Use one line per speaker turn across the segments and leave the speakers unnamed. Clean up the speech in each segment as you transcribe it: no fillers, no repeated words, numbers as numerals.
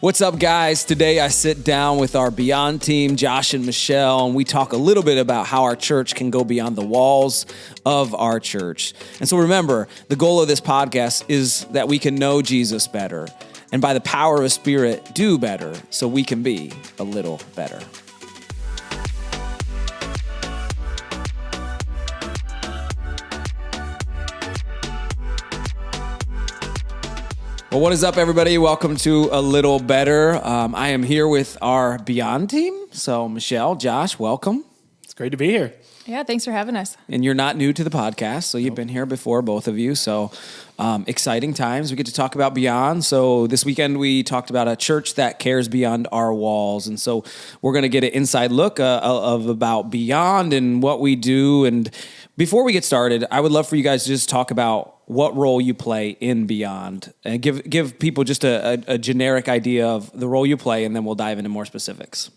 What's up, guys? Today I sit down with our Beyond team, Josh and Michelle, and we talk a little bit about how our church can go beyond the walls of our church. And so remember, the goal of this podcast is that we can know Jesus better, and by the power of His Spirit, do better so we can be a little better. Well, what is up, everybody? Welcome to A Little Better. I am here with our Beyond team. So, Michelle, Josh, welcome.
It's great to be here.
Yeah, thanks for having us.
And you're not new to the podcast, so you've been here before, both of you. So, exciting times. We get to talk about Beyond. So, this weekend we talked about a church that cares beyond our walls. And so, we're going to get an inside look of about Beyond and what we do. And before we get started, I would love for you guys to just talk about what role you play in Beyond, and give people just a generic idea of the role you play, and then we'll dive into more specifics.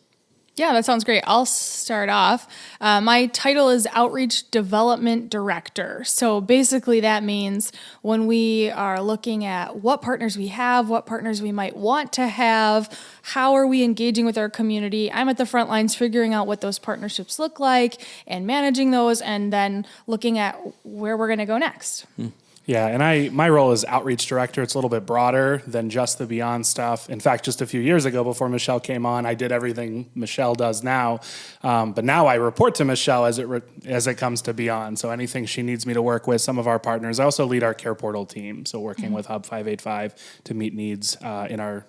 Yeah, that sounds great. I'll start off. My title is Outreach Development Director. So basically that means when we are looking at what partners we have, what partners we might want to have, how are we engaging with our community, I'm at the front lines figuring out what those partnerships look like and managing those, and then looking at where we're going to go next.
Yeah, and my role is outreach director. It's a little bit broader than just the Beyond stuff. In fact, just a few years ago before Michelle came on, I did everything Michelle does now. But now I report to Michelle as it comes to Beyond. So anything she needs me to work with, some of our partners. I also lead our Care Portal team, so working with Hub 585 to meet needs in our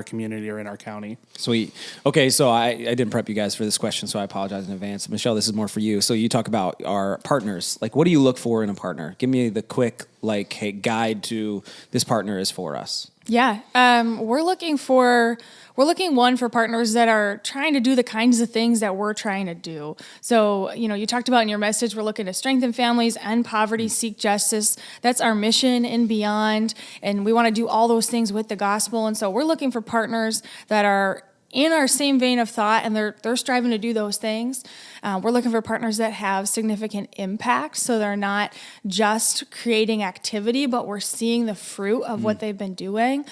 community or in our county.
Sweet. Okay, so I didn't prep you guys for this question, so I apologize in advance. Michelle, this is more for you. So you talk about our partners. Like, what do you look for in a partner? Give me the quick guide to this partner is for us.
Yeah, we're looking for partners that are trying to do the kinds of things that we're trying to do. So, you talked about in your message, we're looking to strengthen families, end poverty, seek justice. That's our mission in Beyond, and we want to do all those things with the gospel. And so we're looking for partners that are in our same vein of thought, and they're striving to do those things. We're looking for partners that have significant impact, so they're not just creating activity, but we're seeing the fruit of what they've been doing.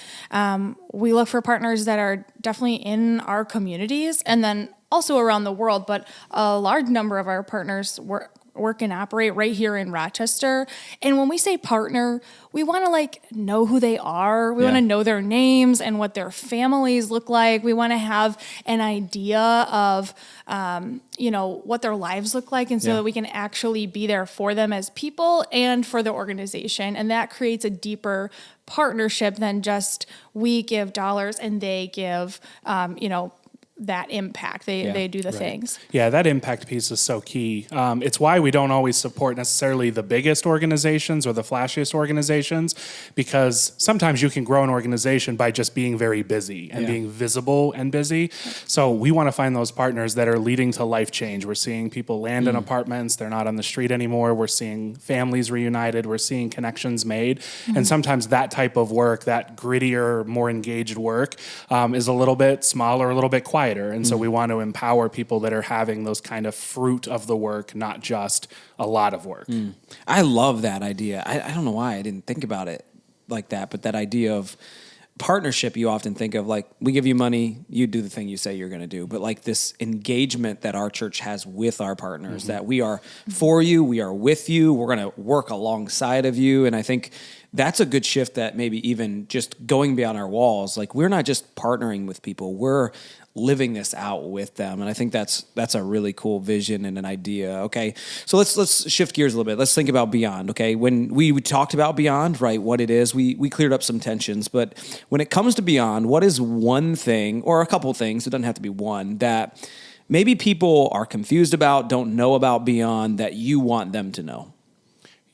We look for partners that are definitely in our communities and then also around the world, but a large number of our partners work and operate right here in Rochester. And when we say partner, we want to know who they are. We want to know their names and what their families look like. We want to have an idea of, what their lives look like. And so that we can actually be there for them as people and for the organization. And that creates a deeper partnership than just we give dollars and they give, that impact. They do the things.
Yeah, that impact piece is so key. It's why we don't always support necessarily the biggest organizations or the flashiest organizations, because sometimes you can grow an organization by just being very busy and being visible and busy. So we want to find those partners that are leading to life change. We're seeing people land in apartments. They're not on the street anymore. We're seeing families reunited. We're seeing connections made. And sometimes that type of work, that grittier, more engaged work, is a little bit smaller, a little bit quieter. And so we want to empower people that are having those kind of fruit of the work, not just a lot of work.
I love that idea. I don't know why I didn't think about it like that, but that idea of partnership, you often think of we give you money, you do the thing you say you're going to do. But this engagement that our church has with our partners, that we are for you, we are with you, we're going to work alongside of you. And I think that's a good shift, that maybe even just going beyond our walls. We're not just partnering with people, we're living this out with them. And I think that's a really cool vision and an idea. Okay, so let's shift gears a little bit. Let's think about Beyond. Okay, when we talked about Beyond, right, what it is, we cleared up some tensions. But when it comes to Beyond, what is one thing, or a couple things, it doesn't have to be one, that maybe people are confused about, don't know about Beyond, that you want them to know?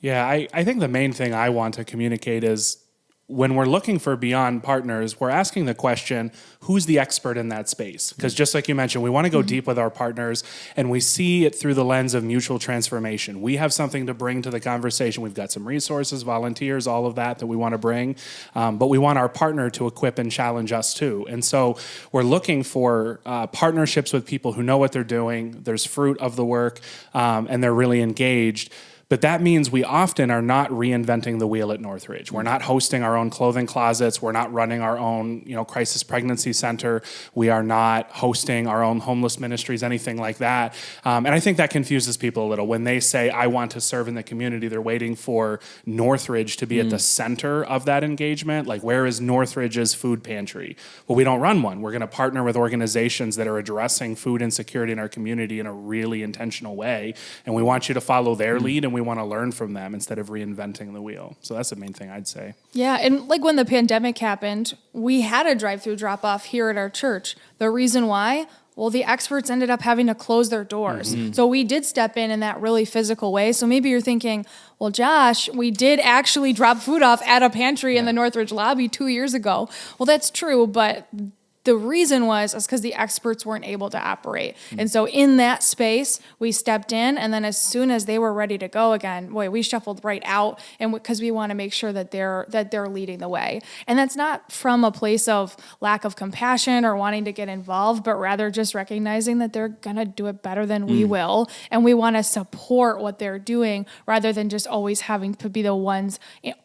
Yeah, I think the main thing I want to communicate is, when we're looking for Beyond partners, we're asking the question, who's the expert in that space? Because just like you mentioned, we want to go deep with our partners, and we see it through the lens of mutual transformation. We have something to bring to the conversation. We've got some resources, volunteers, all of that we want to bring. But we want our partner to equip and challenge us too. And so we're looking for partnerships with people who know what they're doing, there's fruit of the work, and they're really engaged. But that means we often are not reinventing the wheel at Northridge. We're not hosting our own clothing closets. We're not running our own, crisis pregnancy center. We are not hosting our own homeless ministries, anything like that. And I think that confuses people a little. When they say, I want to serve in the community, they're waiting for Northridge to be at the center of that engagement. Like, where is Northridge's food pantry? Well, we don't run one. We're going to partner with organizations that are addressing food insecurity in our community in a really intentional way. And we want you to follow their lead, and we want to learn from them instead of reinventing the wheel. So that's the main thing I'd say.
Yeah, and like when the pandemic happened, we had a drive-through drop-off here at our church. The reason why? Well, the experts ended up having to close their doors. So we did step in that really physical way. So maybe you're thinking, well, Josh, we did actually drop food off at a pantry in the Northridge lobby 2 years ago. Well, that's true, but the reason was because the experts weren't able to operate. And so in that space, we stepped in, and then as soon as they were ready to go again, we shuffled right out, and because we want to make sure that they're leading the way. And that's not from a place of lack of compassion or wanting to get involved, but rather just recognizing that they're going to do it better than we will, and we want to support what they're doing rather than just always having to be the ones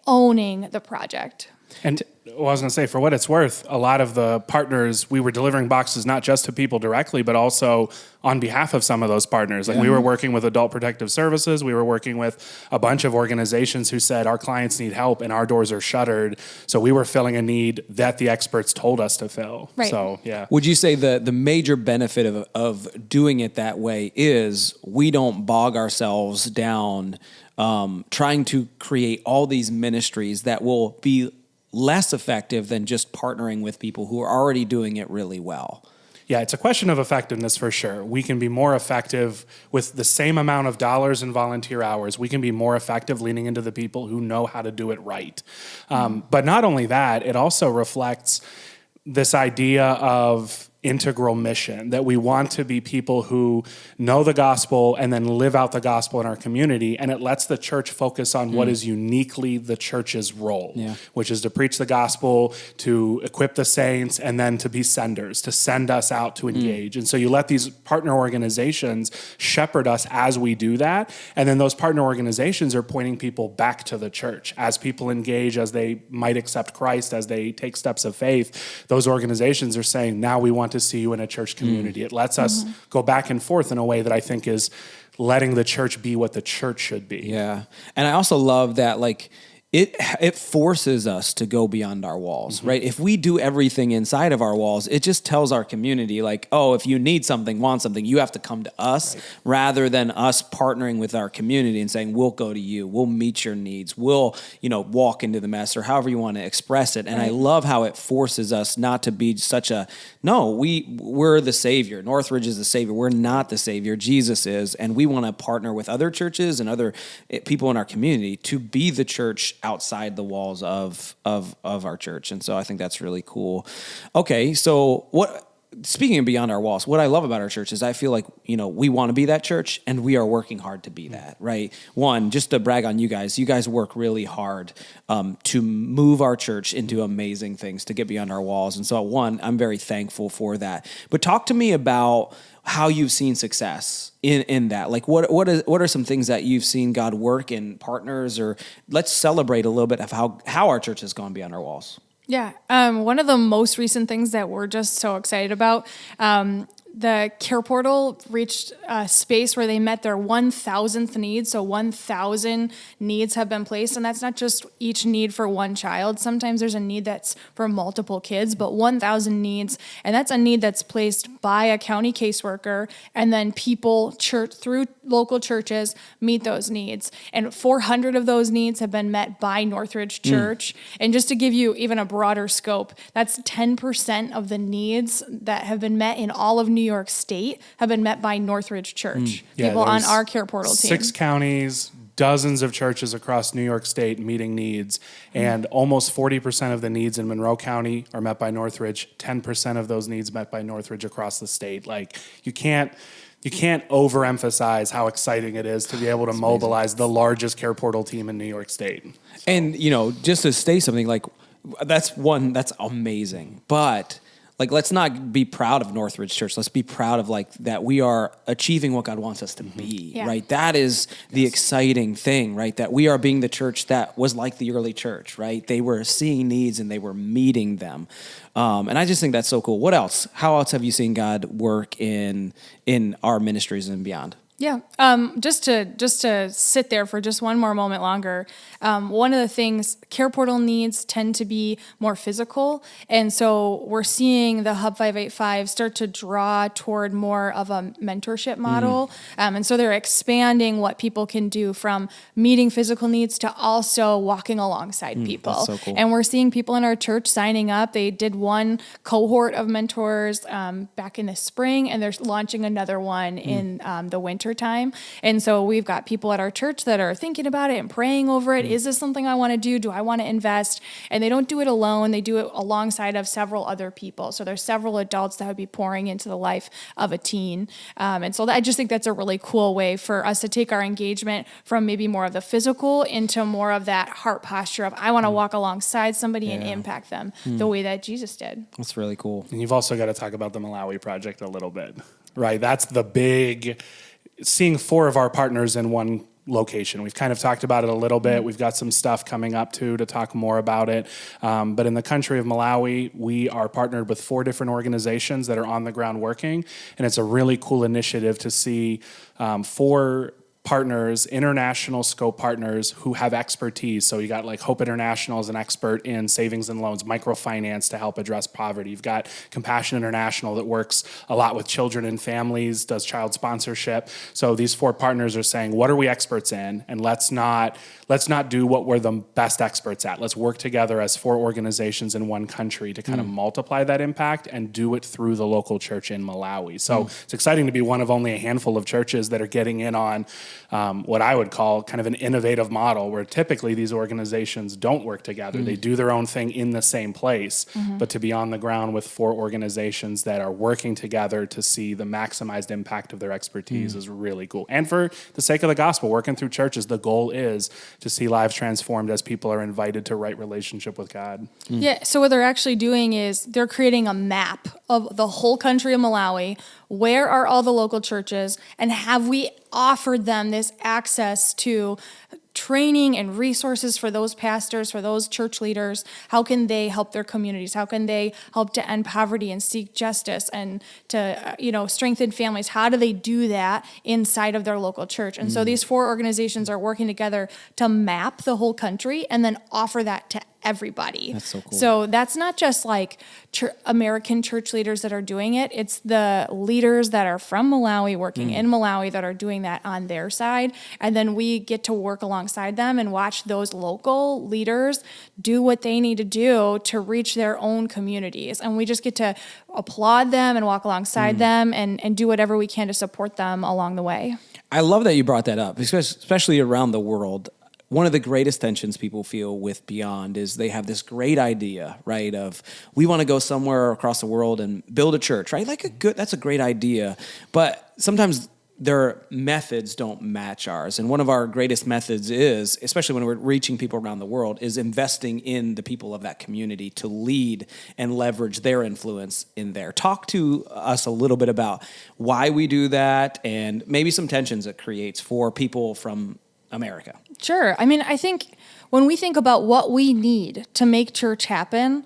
owning the project.
And I was going to say, for what it's worth, a lot of the partners, we were delivering boxes not just to people directly, but also on behalf of some of those partners. Like, we were working with Adult Protective Services. We were working with a bunch of organizations who said, our clients need help and our doors are shuttered. So we were filling a need that the experts told us to fill.
Right.
So, yeah.
Would you say the major benefit of doing it that way is we don't bog ourselves down trying to create all these ministries that will be less effective than just partnering with people who are already doing it really well?
Yeah, it's a question of effectiveness for sure. We can be more effective with the same amount of dollars and volunteer hours. We can be more effective leaning into the people who know how to do it right. But not only that, it also reflects this idea of integral mission, that we want to be people who know the gospel and then live out the gospel in our community. And it lets the church focus on what is uniquely the church's role, which is to preach the gospel, to equip the saints, and then to be senders, to send us out to engage. And so you let these partner organizations shepherd us as we do that. And then those partner organizations are pointing people back to the church. As people engage, as they might accept Christ, as they take steps of faith, those organizations are saying, now we want to see you in a church community. It lets us go back and forth in a way that I think is letting the church be what the church should be.
Yeah. And I also love that, like, it forces us to go beyond our walls, right? If we do everything inside of our walls, it just tells our community, like, oh, if you need something, want something, you have to come to us, rather than us partnering with our community and saying, we'll go to you, we'll meet your needs, we'll, walk into the mess, or however you want to express it. And I love how it forces us not to be such a, no, we're the Savior. Northridge is the Savior. We're not the Savior. Jesus is. And we want to partner with other churches and other people in our community to be the church outside the walls of our church. And so I think that's really cool. Okay, so speaking of beyond our walls, what I love about our church is I feel like, we want to be that church, and we are working hard to be that, right? One, just to brag on you guys work really hard to move our church into amazing things, to get beyond our walls. And so one, I'm very thankful for that. But talk to me about how you've seen success in that. Like, what are some things that you've seen God work in partners, or let's celebrate a little bit of how our church has gone beyond our walls.
Yeah. One of the most recent things that we're just so excited about, the Care Portal reached a space where they met their 1,000th need. So 1,000 needs have been placed. And that's not just each need for one child. Sometimes there's a need that's for multiple kids, but 1,000 needs. And that's a need that's placed by a county caseworker. And then people through local churches meet those needs. And 400 of those needs have been met by Northridge Church. And just to give you even a broader scope, that's 10% of the needs that have been met in all of New York State have been met by Northridge Church. People on our Care Portal team.
6 counties, dozens of churches across New York State meeting needs, and almost 40% of the needs in Monroe County are met by Northridge, 10% of those needs met by Northridge across the state. Like, you can't overemphasize how exciting it is to be able to mobilize the largest Care Portal team in New York State. So.
And, just to say something, like, that's amazing. But like, let's not be proud of Northridge Church. Let's be proud of like that we are achieving what God wants us to be,
Yeah.
right? That is the exciting thing, right? That we are being the church that was like the early church, right? They were seeing needs and they were meeting them. And I just think that's so cool. What else? How else have you seen God work in our ministries and beyond?
Yeah. Just to sit there for just one more moment longer. One of the things Care Portal needs tend to be more physical. And so we're seeing the Hub 585 start to draw toward more of a mentorship model. And so they're expanding what people can do from meeting physical needs to also walking alongside people.
That's so cool.
And we're seeing people in our church signing up. They did one cohort of mentors back in the spring, and they're launching another one in the winter time. And so we've got people at our church that are thinking about it and praying over it. Is this something I want to do? Do I want to invest? And they don't do it alone. They do it alongside of several other people. So there's several adults that would be pouring into the life of a teen. And so I just think that's a really cool way for us to take our engagement from maybe more of the physical into more of that heart posture of, I want to walk alongside somebody and impact them the way that Jesus did.
That's really cool.
And you've also got to talk about the Malawi project a little bit, right? That's the big, seeing 4 of our partners in one location. We've kind of talked about it a little bit. We've got some stuff coming up too to talk more about it. But in the country of Malawi, we are partnered with 4 different organizations that are on the ground working. And it's a really cool initiative to see 4 partners, international scope partners who have expertise. So you got like Hope International as an expert in savings and loans, microfinance to help address poverty. You've got Compassion International that works a lot with children and families, does child sponsorship. So these 4 partners are saying, what are we experts in? And let's not do what we're the best experts at. Let's work together as 4 organizations in one country to kind of multiply that impact and do it through the local church in Malawi. So it's exciting to be one of only a handful of churches that are getting in on what I would call kind of an innovative model where typically these organizations don't work together. They do their own thing in the same place, but to be on the ground with 4 organizations that are working together to see the maximized impact of their expertise is really cool. And for the sake of the gospel, working through churches, the goal is to see lives transformed as people are invited to right relationship with God.
Yeah, so what they're actually doing is they're creating a map of the whole country of Malawi. Where are all the local churches? And have we offered them this access to training and resources for those pastors, for those church leaders? How can they help their communities? How can they help to end poverty and seek justice and to, strengthen families? How do they do that inside of their local church? And so these 4 organizations are working together to map the whole country and then offer that to everybody.
That's so cool.
So that's not just like American church leaders that are doing it. It's the leaders that are from Malawi working in Malawi that are doing that on their side. And then we get to work alongside them and watch those local leaders do what they need to do to reach their own communities. And we just get to applaud them and walk alongside them and do whatever we can to support them along the way.
I love that you brought that up, especially around the world. One of the greatest tensions people feel with Beyond is they have this great idea, right, of we want to go somewhere across the world and build a church, right? That's a great idea. But sometimes their methods don't match ours. And one of our greatest methods is, especially when we're reaching people around the world, is investing in the people of that community to lead and leverage their influence in there. Talk to us a little bit about why we do that and maybe some tensions it creates for people from America.
Sure. I mean, I think when we think about what we need to make church happen,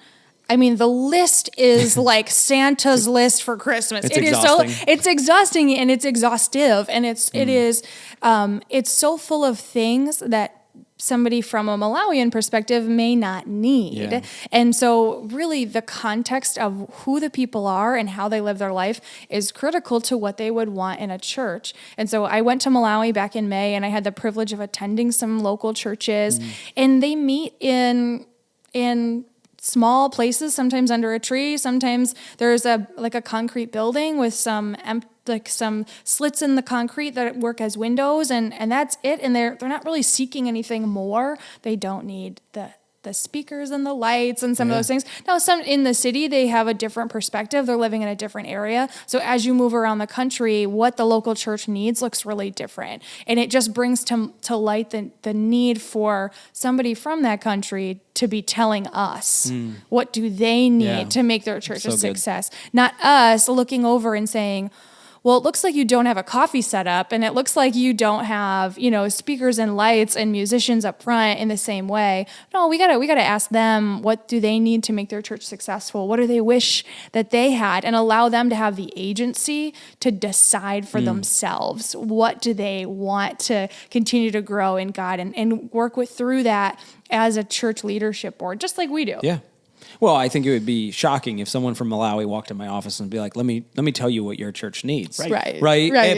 I mean, the list is like Santa's list for Christmas.
It's exhausting.
It's exhausting and it's exhaustive and it's so full of things that somebody from a Malawian perspective may not need.
Yeah.
And so really the context of who the people are and how they live their life is critical to what they would want in a church. And so I went to Malawi back in May and I had the privilege of attending some local churches and they meet in small places, sometimes under a tree, sometimes there's a concrete building with some slits in the concrete that work as windows, and that's it. And they're not really seeking anything more. They don't need the the speakers and the lights and some of those things. Now, some in the city, they have a different perspective. They're living in a different area. So as you move around the country, what the local church needs looks really different. And it just brings to light the need for somebody from that country to be telling us what do they need to make their church a success. Not us looking over and saying, well, it looks like you don't have a coffee set up, and it looks like you don't have, speakers and lights and musicians up front in the same way. No, we gotta ask them, what do they need to make their church successful? What do they wish that they had? And allow them to have the agency to decide for themselves. What do they want to continue to grow in God and work through that as a church leadership board, just like we do.
Yeah. Well, I think it would be shocking if someone from Malawi walked in my office and be like, let me tell you what your church needs. Right.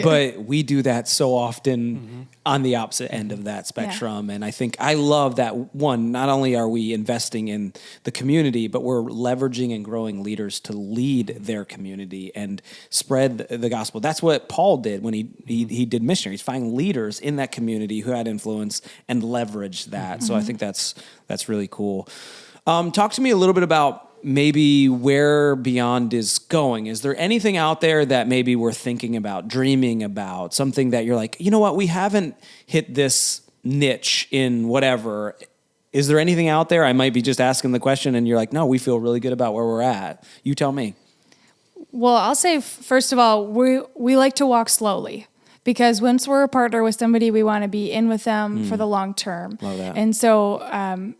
But we do that so often on the opposite end of that spectrum. And I think I love that, one, not only are we investing in the community, but we're leveraging and growing leaders to lead their community and spread the gospel. That's what Paul did when he did missionaries, find leaders in that community who had influence and leverage that. So I think that's really cool. Talk to me a little bit about maybe where Beyond is going. Is there anything out there that maybe we're thinking about, dreaming about, something that you're like, you know what, we haven't hit this niche in whatever. Is there anything out there? I might be just asking the question and you're like, no, we feel really good about where we're at. You tell me.
Well, I'll say, first of all, we like to walk slowly. Because once we're a partner with somebody, we want to be in with them for the long term.
Love that.
And so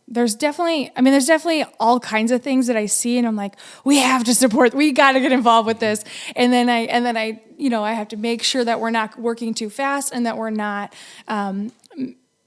there's definitely all kinds of things that I see, and I'm like, we have to support. We got to get involved with this. And then I have to make sure that we're not working too fast and that we're not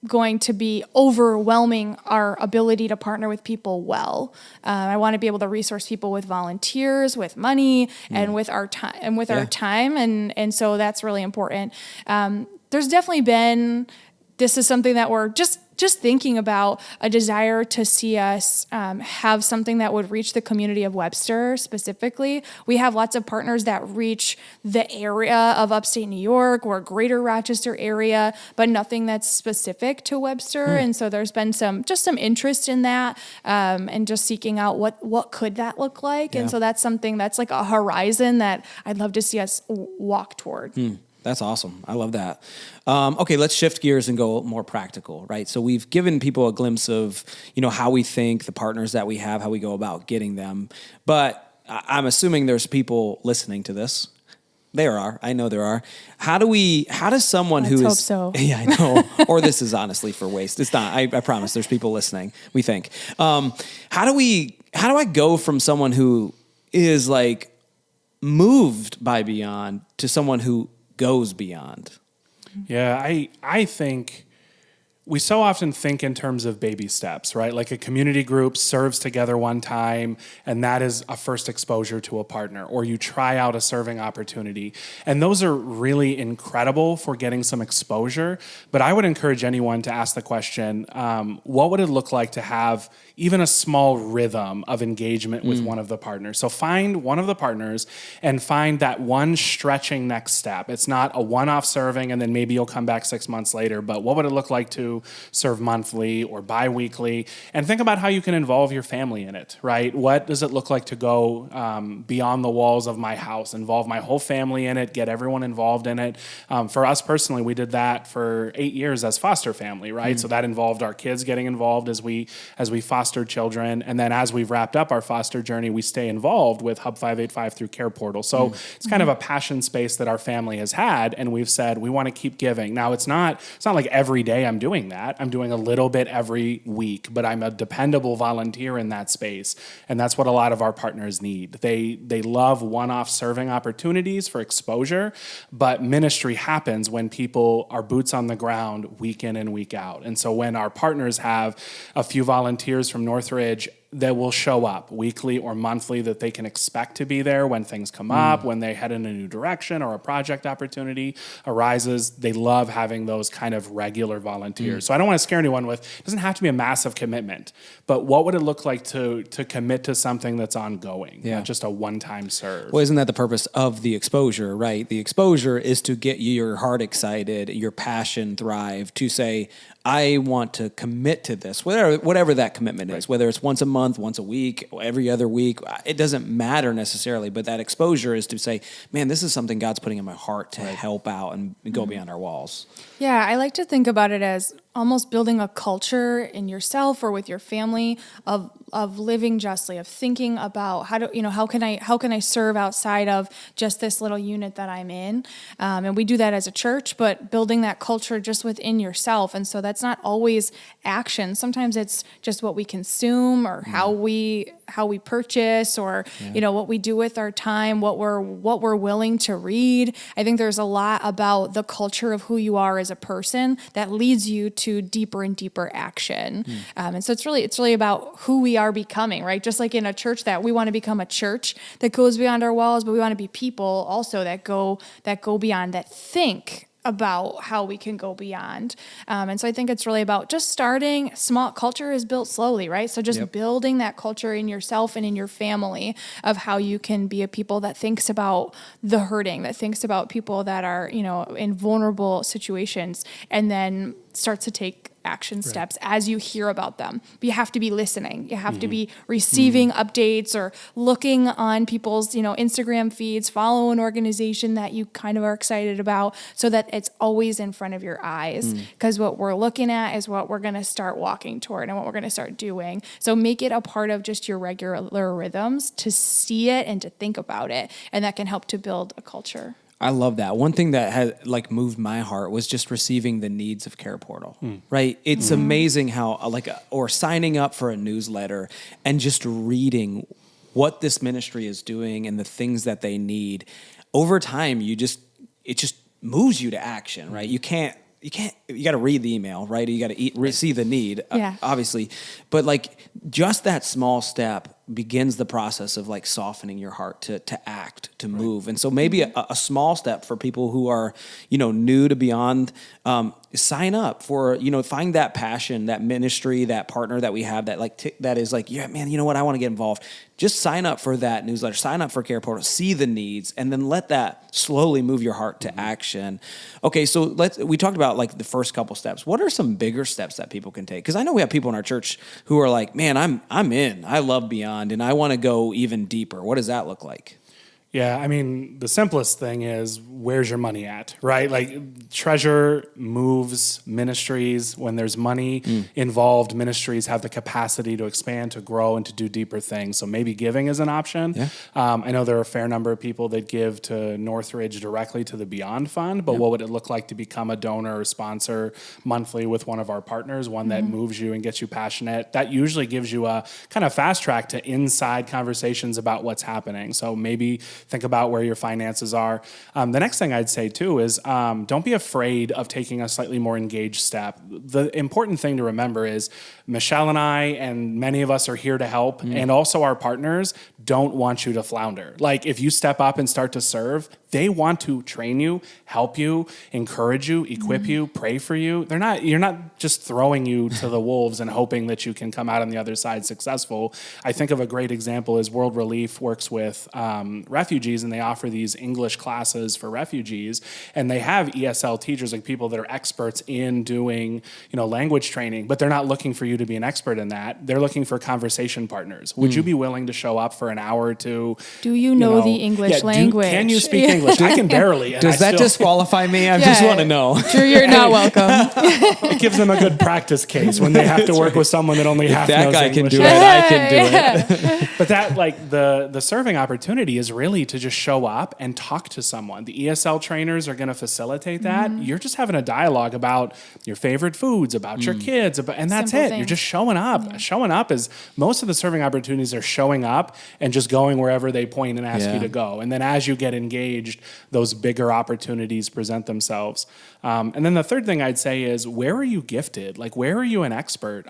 going to be overwhelming our ability to partner with people well. I want to be able to resource people with volunteers, with money, and with our time, our time, and so that's really important. There's definitely been. This is something that we're just thinking about, a desire to see us have something that would reach the community of Webster specifically. We have lots of partners that reach the area of upstate New York or greater Rochester area, but nothing that's specific to Webster. And so there's been some interest in that and just seeking out what could that look like. And so that's something that's like a horizon that I'd love to see us walk toward.
That's awesome. I love that. Okay, let's shift gears and go more practical, right? So we've given people a glimpse of, how we think, the partners that we have, how we go about getting them. But I'm assuming there's people listening to this. There are. I know there are. How does someone
Let's
who
hope
is...
so.
Yeah, I know. Or this is honestly for waste. It's not. I promise there's people listening, we think. How do I go from someone who is like moved by Beyond to someone who goes beyond?
Yeah, I think we so often think in terms of baby steps, right? Like a community group serves together one time, and that is a first exposure to a partner, or you try out a serving opportunity. And those are really incredible for getting some exposure. But I would encourage anyone to ask the question, what would it look like to have even a small rhythm of engagement with one of the partners? So find one of the partners and find that one stretching next step. It's not a one-off serving and then maybe you'll come back 6 months later, but what would it look like to serve monthly or bi-weekly? And think about how you can involve your family in it, right? What does it look like to go beyond the walls of my house, involve my whole family in it, get everyone involved in it? For us personally, we did that for 8 years as foster family, right? So that involved our kids getting involved as we fostered children. And then as we've wrapped up our foster journey, we stay involved with Hub 585 through Care Portal. So it's kind of a passion space that our family has had. And we've said, we want to keep giving. Now it's not like every day I'm doing that. I'm doing a little bit every week, but I'm a dependable volunteer in that space. And that's what a lot of our partners need. They love one-off serving opportunities for exposure, but ministry happens when people are boots on the ground week in and week out. And so when our partners have a few volunteers from Northridge that will show up weekly or monthly that they can expect to be there when things come up, when they head in a new direction or a project opportunity arises. They love having those kind of regular volunteers. So I don't want to scare anyone with, it doesn't have to be a massive commitment, but what would it look like to commit to something that's ongoing, not just a one-time serve?
Well, isn't that the purpose of the exposure, right? The exposure is to get your heart excited, your passion thrive, to say, I want to commit to this, whatever that commitment is, whether it's once a month, once a week, every other week, it doesn't matter necessarily, but that exposure is to say, man, this is something God's putting in my heart to help out and go beyond our walls.
Yeah, I like to think about it as almost building a culture in yourself or with your family of living justly, of thinking about how can I serve outside of just this little unit that I'm in, and we do that as a church, but building that culture just within yourself. And so that's not always action. Sometimes it's just what we consume or how we purchase, or what we do with our time, what we're willing to read. I think there's a lot about the culture of who you are as a person that leads you to deeper and deeper action. And so it's really about who we are becoming, right? Just like in a church, that we want to become a church that goes beyond our walls, but we want to be people also that go beyond, that think about how we can go beyond. And so I think it's really about just starting small. Culture is built slowly, right? So just building that culture in yourself and in your family of how you can be a people that thinks about the hurting, that thinks about people that are, in vulnerable situations, and then starts to take action steps as you hear about them. But you have to be listening. You have to be receiving updates or looking on people's, Instagram feeds, follow an organization that you kind of are excited about, so that it's always in front of your eyes. Because what we're looking at is what we're going to start walking toward and what we're going to start doing. So make it a part of just your regular rhythms to see it and to think about it. And that can help to build a culture.
I love that. One thing that had moved my heart was just receiving the needs of Care Portal, right? It's amazing how or signing up for a newsletter and just reading what this ministry is doing and the things that they need. Over time, it just moves you to action, right? You got to read the email, right? You got to see the need, obviously. But just that small step begins the process of softening your heart to act, to move. And so maybe a small step for people who are, new to Beyond, sign up for, find that passion, that ministry, that partner that we have that is yeah, man, you know what? I want to get involved. Just sign up for that newsletter, sign up for Care Portal, see the needs, and then let that slowly move your heart to action. Okay. So we talked about the first couple steps. What are some bigger steps that people can take? Cause I know we have people in our church who are man, I'm in, I love Beyond, and I want to go even deeper. What does that look like?
Yeah, I mean, the simplest thing is, where's your money at, right? Treasure moves ministries. When there's money involved, ministries have the capacity to expand, to grow, and to do deeper things. So maybe giving is an option. Yeah. I know there are a fair number of people that give to Northridge directly to the Beyond Fund, but what would it look like to become a donor or sponsor monthly with one of our partners, one that moves you and gets you passionate? That usually gives you a kind of fast track to inside conversations about what's happening. So maybe think about where your finances are. The next thing I'd say too is don't be afraid of taking a slightly more engaged step. The important thing to remember is Michelle and I and many of us are here to help, and also our partners don't want you to flounder. If you step up and start to serve, they want to train you, help you, encourage you, equip you, pray for you. You're not just throwing you to the wolves and hoping that you can come out on the other side successful. I think of a great example is World Relief works with refugees, and they offer these English classes for refugees, and they have ESL teachers, people that are experts in doing, language training, but they're not looking for you to be an expert in that. They're looking for conversation partners. Would you be willing to show up for an hour or two?
Do you know the English language?
Can you speak English? I can barely.
Does that disqualify me? I just want to know.
Sure, you're not welcome.
It gives them a good practice case when they have to work with someone that only half knows English.
That guy can do it. I can do it.
But that, the serving opportunity is really really to just show up and talk to someone. The ESL trainers are going to facilitate that. You're just having a dialogue about your favorite foods, about your kids, and that's
Simple
it.
things.
You're just showing up.
Yeah.
Showing up is most of the serving opportunities are showing up and just going wherever they point and ask you to go. And then as you get engaged, those bigger opportunities present themselves. And then the third thing I'd say is, where are you gifted? Like, where are you an expert?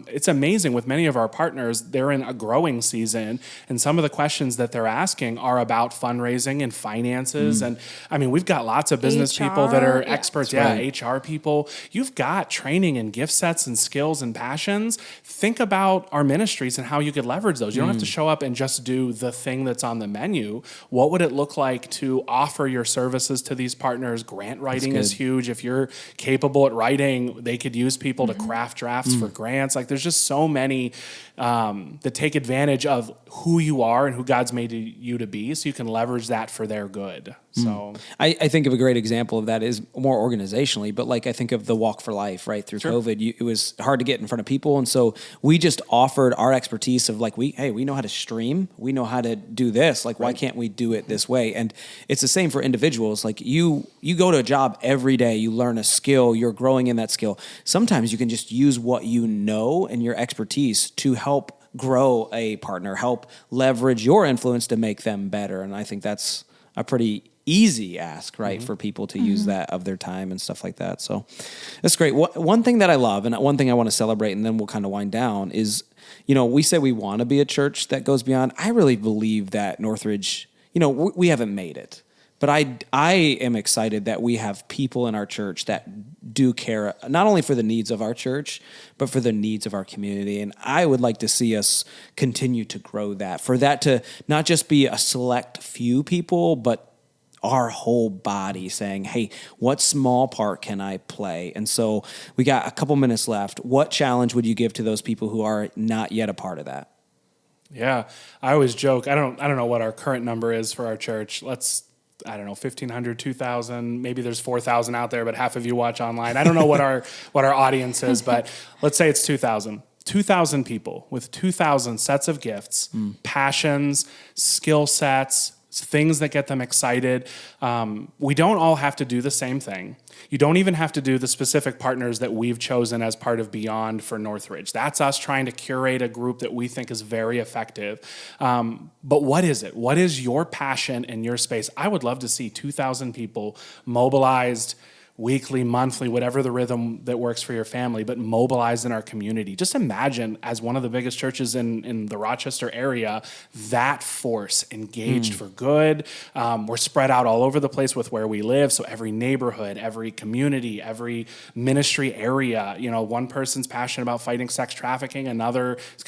It's amazing with many of our partners, they're in a growing season, and some of the questions that they're asking are about fundraising and finances. And I mean, we've got lots of business people that are
HR,
experts.
right.
HR people. You've got training and gift sets and skills and passions. Think about our ministries and how you could leverage those. You don't have to show up and just do the thing that's on the menu. What would it look like to offer your services to these partners? Grant writing is huge. If you're capable at writing, they could use people to craft drafts for grants. Like, there's just so many that take advantage of who you are and who God's made you to be, so you can leverage that for their good. So
I think of a great example of that is more organizationally, but like I think of the Walk for Life, right? Through COVID, it was hard to get in front of people. And so we just offered our expertise of like, we know how to stream. We know how to do this. Like, why can't we do it this way? And it's the same for individuals. Like you go to a job every day, you learn a skill, you're growing in that skill. Sometimes you can just use what you know and your expertise to help grow a partner, help leverage your influence to make them better. And I think that's a pretty easy ask, right, for people to use that of their time and stuff like that. So that's great. One thing that I love, and one thing I want to celebrate, and then we'll kind of wind down, is, we say we want to be a church that goes beyond. I really believe that Northridge, we haven't made it. But I am excited that we have people in our church that do care not only for the needs of our church, but for the needs of our community. And I would like to see us continue to grow that, for that to not just be a select few people, but our whole body saying, hey, what small part can I play? And so we got a couple minutes left. What challenge would you give to those people who are not yet a part of that?
yeah, I always joke. I don't know what our current number is for our church. I don't know, 1,500, 2,000, maybe there's 4,000 out there, but half of you watch online. I don't know what our audience is, but let's say it's 2,000. 2,000 people with 2,000 sets of gifts, passions, skill sets, things that get them excited. We don't all have to do the same thing. You don't even have to do the specific partners that we've chosen as part of Beyond for Northridge. That's us trying to curate a group that we think is very effective. But what is it? What is your passion in your space? I would love to see 2,000 people mobilized weekly, monthly, whatever the rhythm that works for your family, but mobilized in our community. Just imagine, as one of the biggest churches in the Rochester area, that force engaged for good. We're spread out all over the place with where we live. So every neighborhood, every community, every ministry area, one person's passionate about fighting sex trafficking, another is,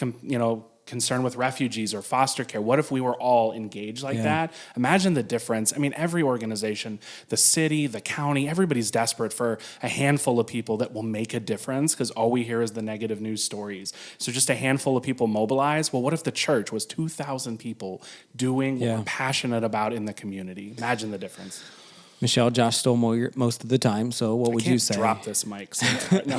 concerned with refugees or foster care. What if we were all engaged like that? Imagine the difference. I mean, every organization, the city, the county, everybody's desperate for a handful of people that will make a difference, because all we hear is the negative news stories. So just a handful of people mobilize. Well, what if the church was 2,000 people doing what we're passionate about in the community? Imagine the difference.
Michelle, Josh stole most of the time, so what would you say?
Drop this mic. So no.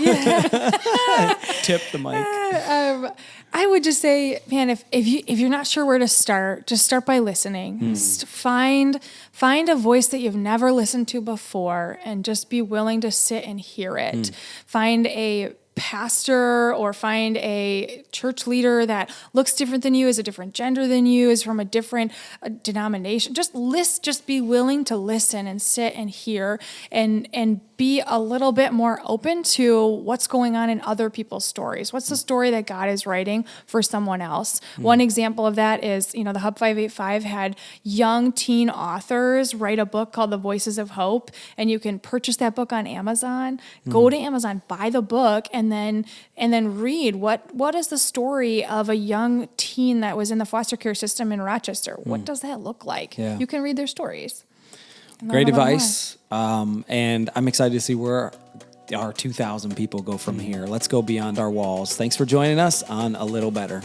Tip the mic.
I would just say, man, if you're not sure where to start, just start by listening. Just find a voice that you've never listened to before, and just be willing to sit and hear it. Find a pastor or find a church leader that looks different than you, is a different gender than you, is from a different denomination. Just be willing to listen and sit and hear, and be a little bit more open to what's going on in other people's stories. What's the story that God is writing for someone else? One example of that is, the Hub 585 had young teen authors write a book called The Voices of Hope, and you can purchase that book on Amazon. Go to Amazon, buy the book, and then read what is the story of a young teen that was in the foster care system in Rochester. What does that look like?
Yeah.
You can read their stories.
Great advice. And I'm excited to see where our 2,000 people go from here. Let's go beyond our walls. Thanks for joining us on A Little Better.